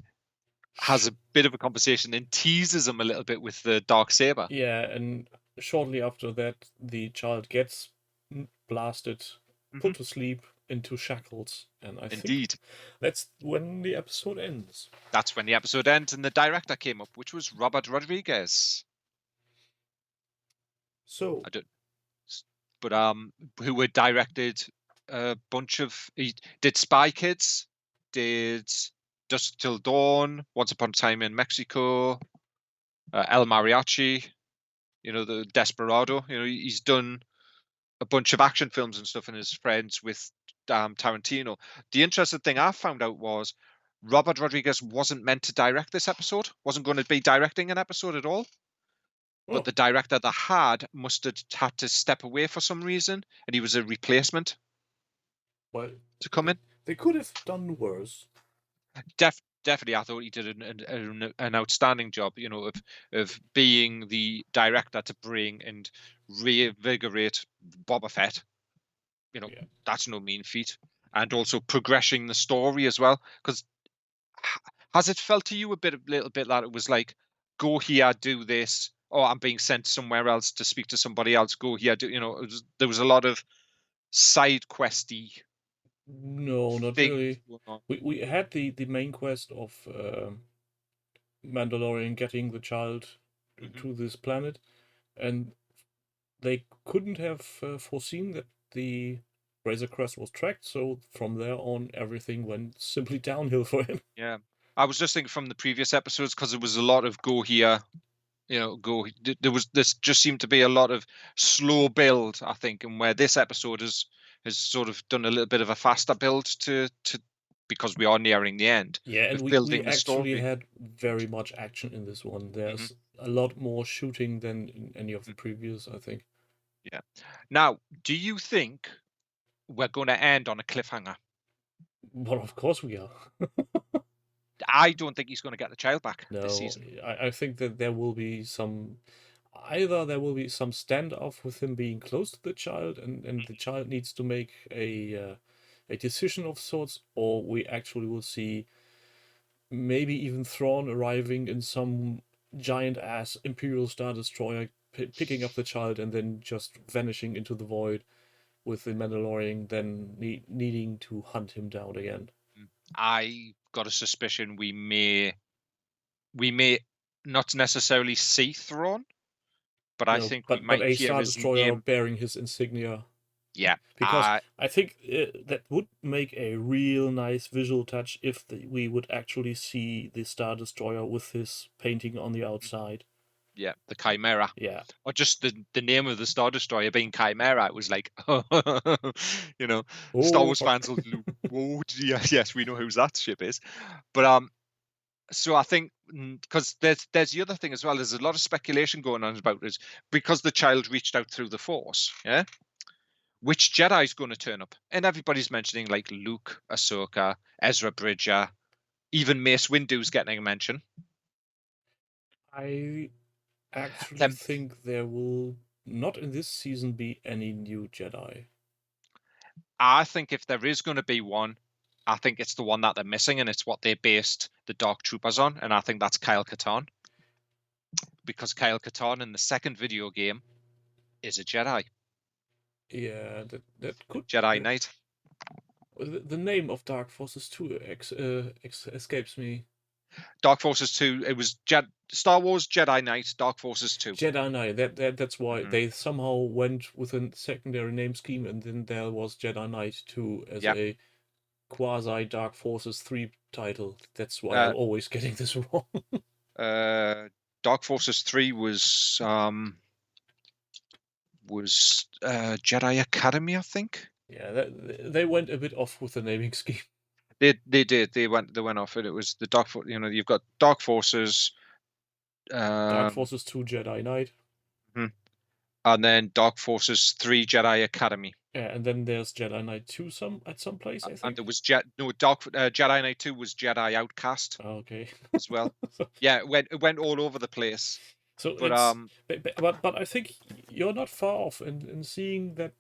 has a bit of a conversation and teases him a little bit with the dark saber. Yeah, and shortly after that, the child gets blasted, Hmm. put to sleep, into shackles, and I think Indeed. that's when the episode ends. That's when the episode ends and the director came up, which was Robert Rodriguez. So, I don't, but who had directed a bunch of. He did Spy Kids, did Dusk Till Dawn, Once Upon a Time in Mexico, El Mariachi. The Desperado. He's done a bunch of action films and stuff, and his friends with Tarantino. The interesting thing I found out was Robert Rodriguez wasn't meant to direct this episode, wasn't going to be directing an episode at all. But oh, the director that must have had to step away for some reason, and he was a replacement well, to come they, in. they could have done worse. Definitely, I thought he did an outstanding job. Of being the director to bring and reinvigorate Boba Fett. Yeah. That's no mean feat, and also progressing the story as well. Because has it felt to you little bit that it was like, go here, do this, or I'm being sent somewhere else to speak to somebody else. Go here, there was a lot of side questy No, not things really. going on. We had the main quest of Mandalorian getting the child Hmm. to this planet, and they couldn't have foreseen that the Razor Crest was tracked, so from there on, everything went simply downhill for him. Yeah. I was just thinking from the previous episodes because there was a lot of go here, go. This just seemed to be a lot of slow build, I think, and where this episode has sort of done a little bit of a faster build to because we are nearing the end Yeah, and of we building the actually story. had very much action in this one. Hmm. There's a lot more shooting than in any of the Mm. previous, I think. Yeah. Now, do you think we're going to end on a cliffhanger? Well, of course we are. I don't think he's going to get the child back this No, season. I think that there will be some either there will be some standoff with him being close to the child and the child needs to make a decision of sorts, or we actually will see maybe even Thrawn arriving in some giant ass Imperial Star Destroyer, picking up the child and then just vanishing into the void with the Mandalorian, then needing to hunt him down again. Mm. I got a suspicion we may not necessarily see Thrawn, but I No, think we but might a hear Star his Destroyer name. bearing his insignia, Yeah, because I think that would make a real nice visual touch if we would actually see the Star Destroyer with his painting on the outside. yeah, the Chimera, Yeah. or just the name of the Star Destroyer being Chimera. It was like, you know, Star Oh Wars fuck. fans will, oh yes, we know who that ship is, but so I think because there's the other thing as well. There's a lot of speculation going on about it because the child reached out through the Force. Yeah, which Jedi's going to turn up? And everybody's mentioning like Luke, Ahsoka, Ezra Bridger, even Mace Windu's getting a mention. I actually Then think there will not in this season be any new Jedi. I think if there is going to be one, I think it's the one that they're missing, and it's what they based the Dark Troopers on, and I think that's Kyle Katarn, because Kyle Katarn in the second video game is a Jedi, Yeah, that could Jedi Knight. the name of Dark Forces 2 escapes me. Dark Forces 2, it was Star Wars Jedi Knight, Dark Forces 2. Jedi Knight. That's why Hmm. they somehow went with a secondary name scheme, and then there was Jedi Knight 2 as Yeah. a quasi Dark Forces 3 title. That's why I'm Uh, always getting this wrong. Dark Forces 3 was Jedi Academy, I think. Yeah, they went a bit off with the naming scheme. They did. They went off it. It was the Dark Force. You've got Dark Forces, Dark um, Forces 2 Jedi Knight. mhm, and then Dark Forces 3 Jedi Academy. Yeah, and then there's Jedi Knight 2 at some place, I And think. there was Jedi Knight 2 was Jedi Outcast Okay. as well. Yeah, it went all over the place. So But it's but I think you're not far off in seeing that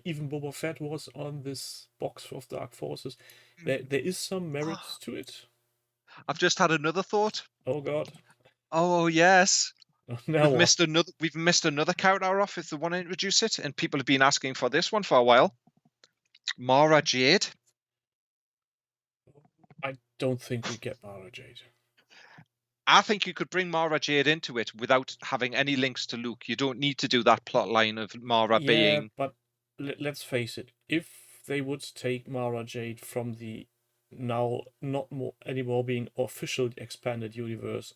even Boba Fett was on this box of Dark Forces. There is some merits to it. I've just had another thought. Oh God. Oh yes. Now We've what? missed another character off if they want to introduce it, and people have been asking for this one for a while. Mara Jade. I don't think we get Mara Jade. I think you could bring Mara Jade into it without having any links to Luke. You don't need to do that plot line of Mara Yeah, being. but let's face it. If they would take Mara Jade from the now not more anymore being official expanded universe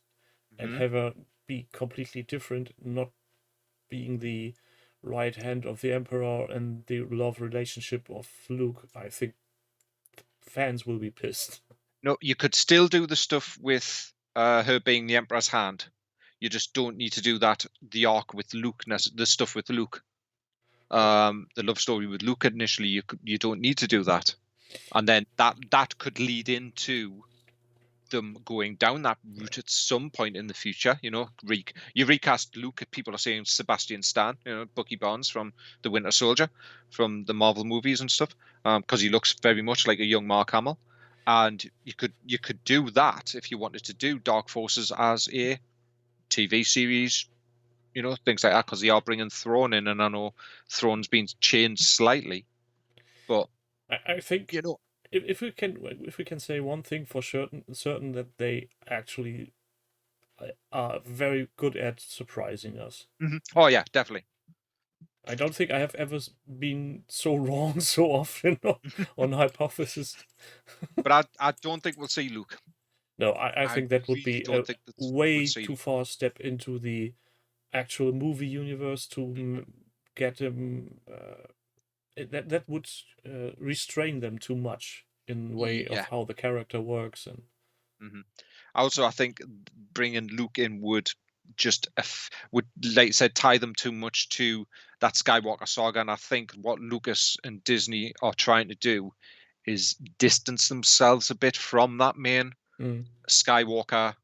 and Mhm. have her be completely different, not being the right hand of the Emperor and the love relationship of Luke, I think fans will be pissed. No, you could still do the stuff with her being the Emperor's hand. You just don't need to do that. The arc with Luke, the stuff with Luke, Oh, the love story with Luke initially. You don't need to do that, and then that could lead into them going down that route at some point in the future. You recast Luke. People are saying Sebastian Stan, Bucky Barnes from the Winter Soldier, from the Marvel movies and stuff, because he looks very much like a young Mark Hamill. And you could do that if you wanted to do Dark Forces as a TV series, things like that, because they are bringing Thrawn in, and I know Thrawn's been changed slightly, but I think you know, if we can say one thing for certain that they actually are very good at surprising us. oh yeah, definitely. I don't think I have ever been so wrong so often on hypothesis. But I don't think we'll see Luke. No, I I think that would really be don't a think that would way see too him. far step into the actual movie universe to get him. That would restrain them too much in way of Yeah. how the character works. And hmm Also, I think bringing Luke in would just would, like I said, tie them too much to that Skywalker saga. And I think what Lucas and Disney are trying to do is distance themselves a bit from that main mm, Skywalker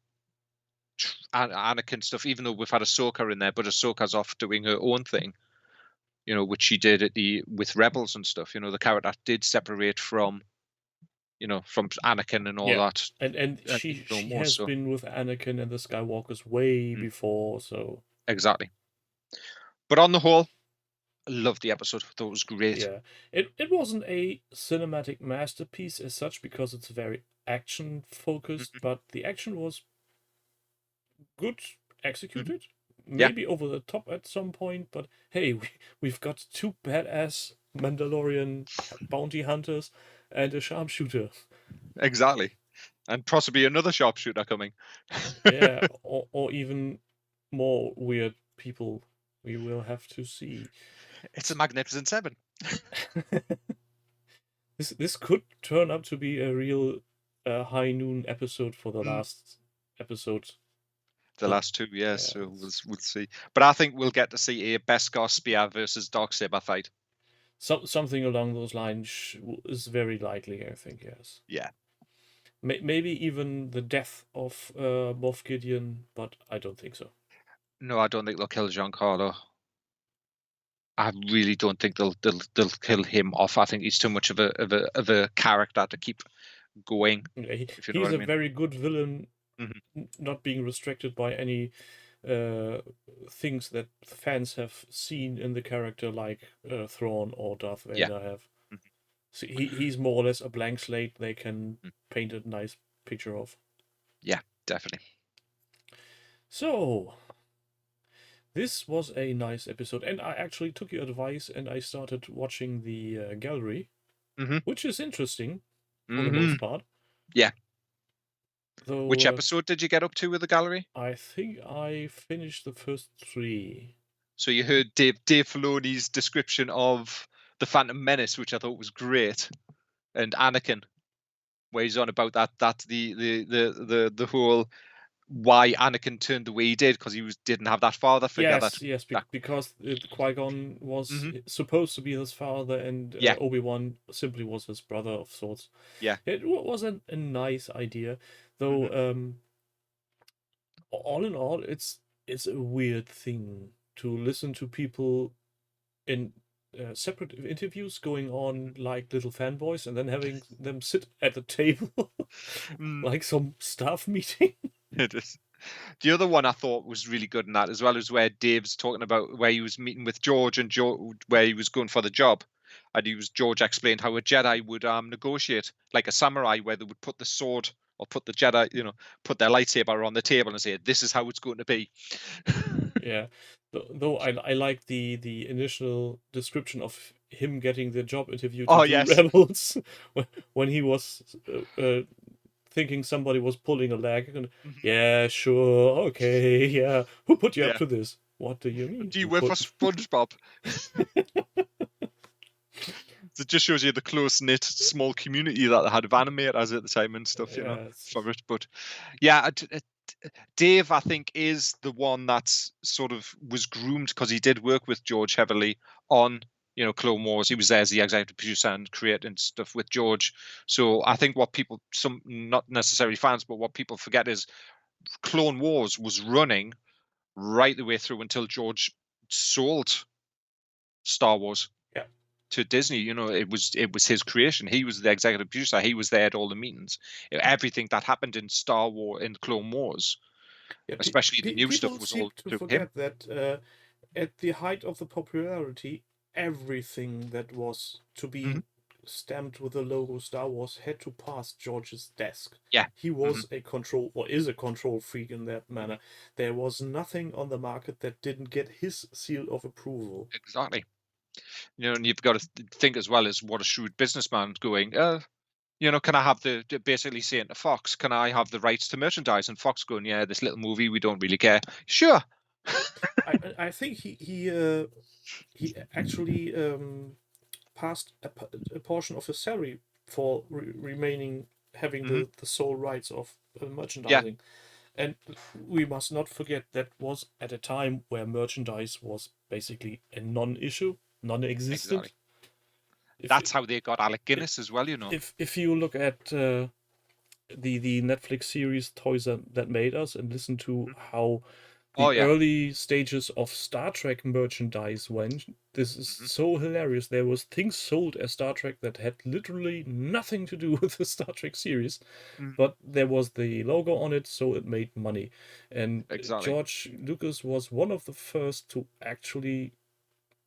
Anakin stuff. Even though we've had Ahsoka in there, but Ahsoka's off doing her own thing. Which she did with Rebels and stuff. The character did separate from Anakin and all yeah, that and in she Clone she Wars. has So been with Anakin and the Skywalkers way mm, before. So exactly. But on the whole, I loved the episode. Thought it was great. yeah, it wasn't a cinematic masterpiece as such because it's very action focused, hmm but the action was good hmm executed. Yeah, Maybe over the top at some point, but hey, we've got two badass Mandalorian bounty hunters and a sharpshooter. exactly. And possibly another sharpshooter coming. Yeah, or even more weird people. We will have to see. It's a Magnificent Seven. This could turn out to be a real high noon episode for the Mm, last episode. the The last 2 years, yeah, so we'll see. But I think we'll get to see a Beskar Spear versus Darksaber fight. something along those lines is very likely. I think yes. Yeah. Maybe even the death of Moff Gideon, but I don't think so. No, I don't think they'll kill Giancarlo. I really don't think they'll kill him off. I think he's too much of a character to keep going, Yeah, if you know he's what I a mean. very good villain, hmm not being restricted by any uh, things that fans have seen in the character, like Thrawn or Darth Yeah. Vader have. Mhm. So he's more or less a blank slate they can Mm. paint a nice picture of. Yeah, definitely. So, this was a nice episode, and I actually took your advice and I started watching the gallery, hmm which is interesting for the hmm most part. Yeah. Which Though episode did you get up to with the gallery? I think I finished the first three. So you heard Dave Filoni's description of the Phantom Menace, which I thought was great, and Anakin, where he's on about that the whole why Anakin turned the way he did because didn't have that father figure Yes, yes, that because Qui-Gon was hmm supposed to be his father, and yeah Obi-Wan simply was his brother of sorts. yeah It was a nice idea, though. hmm All in all, it's a weird thing to listen to people in separate interviews going on like little fanboys, and then having them sit at the table mm, like some staff meeting. it is. The other one I thought was really good in that as well is where Dave's talking about where he was meeting with George and where he was going for the job, and George explained how a Jedi would negotiate like a samurai, where they would put the sword or put the Jedi, put their lightsaber on the table and say, "This is how it's going to be." Yeah, though I like the initial description of him getting the job interview to Oh do yes, Rebels when he was thinking somebody was pulling a leg. And, Mhm. yeah, sure, okay, yeah. Who put you up yeah. to this? What do you mean? Do you Who work for put? SpongeBob? It just shows you the close knit small community that they had of animators at the time and stuff, Yes. for it. But yeah, Dave, I think, is the one that's sort of was groomed because he did work with George heavily on, Clone Wars. He was there as the executive producer and creating stuff with George. So I think what people, some not necessarily fans, but what people forget is Clone Wars was running right the way through until George sold Star Wars Yeah. to Disney. It was his creation. He was the executive producer. He was there at all the meetings. Everything that happened in Star Wars, in Clone Wars, Yeah, especially the new people stuff, was seem all to through him. forget that at the height of the popularity, everything that was to hmm be stamped with the logo Star Wars had to pass George's desk. Yeah. He hmm was a control, or is a control freak in that manner. There was nothing on the market that didn't get his seal of approval. Exactly. And you've got to think as well as what a shrewd businessman going. can I have basically saying to Fox, can I have the rights to merchandise? And Fox going, yeah, this little movie, we don't really care. Sure. I think he actually passed a portion of his salary for remaining having Hmm. the sole rights of Yeah, merchandising. And we must not forget that was at a time where merchandise was basically a non-issue, non-existent. exactly. If That's how they got Alec if Guinness as well. if you look at the Netflix series Toys That Made Us and listen to Mhm. how Oh the yeah. early stages of Star Trek merchandise went. This is Hmm. so hilarious. There was things sold as Star Trek that had literally nothing to do with the Star Trek series, Hmm. but there was the logo on it, so it made money. And Exactly. George Lucas was one of the first to actually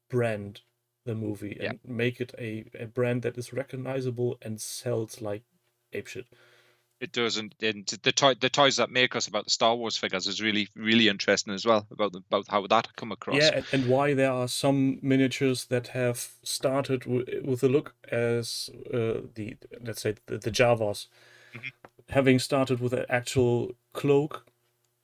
brand the movie Yeah. and make it a brand that is recognizable and sells like apeshit. It does, and the toys that make us about the Star Wars figures is really really interesting as well about how that come across. Yeah, and why there are some miniatures that have started with a look as the let's say the Javas Mhm. having started with an actual cloak,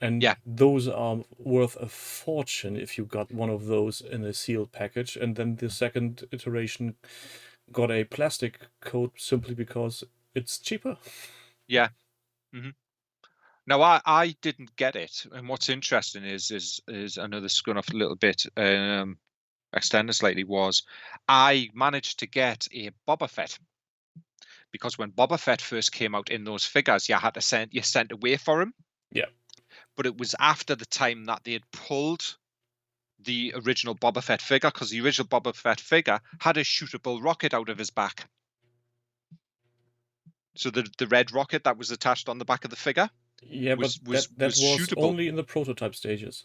and Yeah, those are worth a fortune if you got one of those in a sealed package, and then the second iteration got a plastic coat simply because it's cheaper. yeah. Hmm. Now I didn't get it, and what's interesting is I know this is going off a little bit extended slightly, was I managed to get a Boba Fett, because when Boba Fett first came out in those figures, you sent away for him, Yeah, but it was after the time that they had pulled the original Boba Fett figure, because the original Boba Fett figure had a shootable rocket out of his back. So the red rocket that was attached on the back of the figure yeah, but was that was that was was shootable. only in the prototype stages.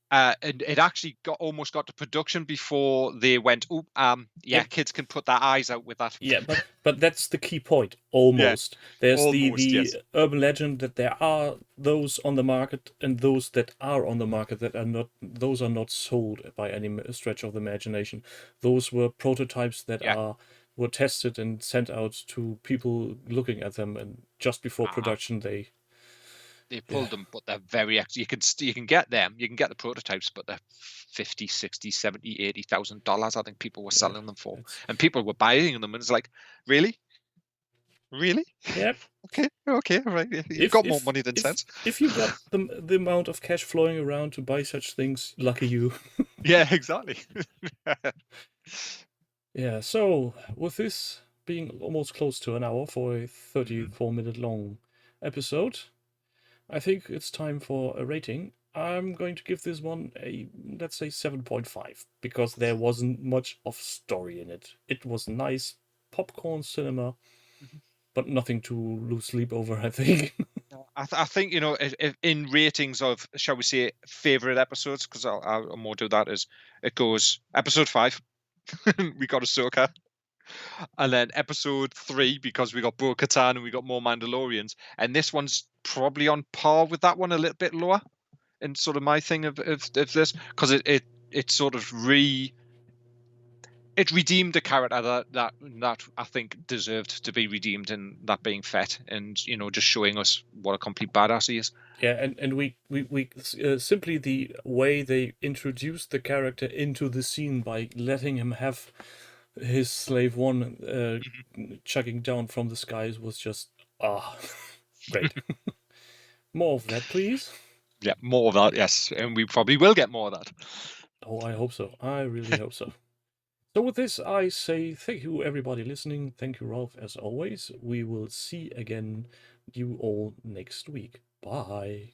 And it actually almost got to production before they went, "Oh, yeah, Yep. kids can put their eyes out with that." Yeah, but that's the key point. Yeah, Almost. There's almost, the yes. urban legend that there are those on the market, and those that are on the market that are not. Those are not sold by any stretch of the imagination. Those were prototypes that Yeah. were tested and sent out to people looking at them, and just before Uh-huh. production They yeah, pulled them, but they're very you can get them, you can get the prototypes, but they're 50, 60, 70, $80,000 I think people were yeah, selling them for. it's And people were buying them, and it's like, really? Really? yeah. Okay, okay, all right. You've If got more if money than if sense. if you got the amount of cash flowing around to buy such things, lucky you. Yeah, exactly. Yeah, so with this being almost close to an hour for a Mhm. 34-minute long episode, I think it's time for a rating. I'm going to give this one a, let's say, 7.5, because there wasn't much of story in it. It was nice popcorn cinema, Mhm. but nothing to lose sleep over, I think. I think, in ratings of, shall we say, favorite episodes, because I'll more do that, is it goes episode 5, we got Ahsoka, and then episode 3, because we got Bo-Katan and we got more Mandalorians, and this one's probably on par with that one, a little bit lower in sort of my thing of this, because it sort of it redeemed a character that I think deserved to be redeemed, and that being Fett, and just showing us what a complete badass he is. Yeah, and we simply the way they introduced the character into the scene by letting him have his slave one chugging down from the skies was just ah great. More of that, please. Yeah, more of that, yes, and we probably will get more of that. Oh, I hope so. I really hope so. So with this, I say thank you everybody listening. Thank you, Ralph, as always. We will see again you all next week. Bye.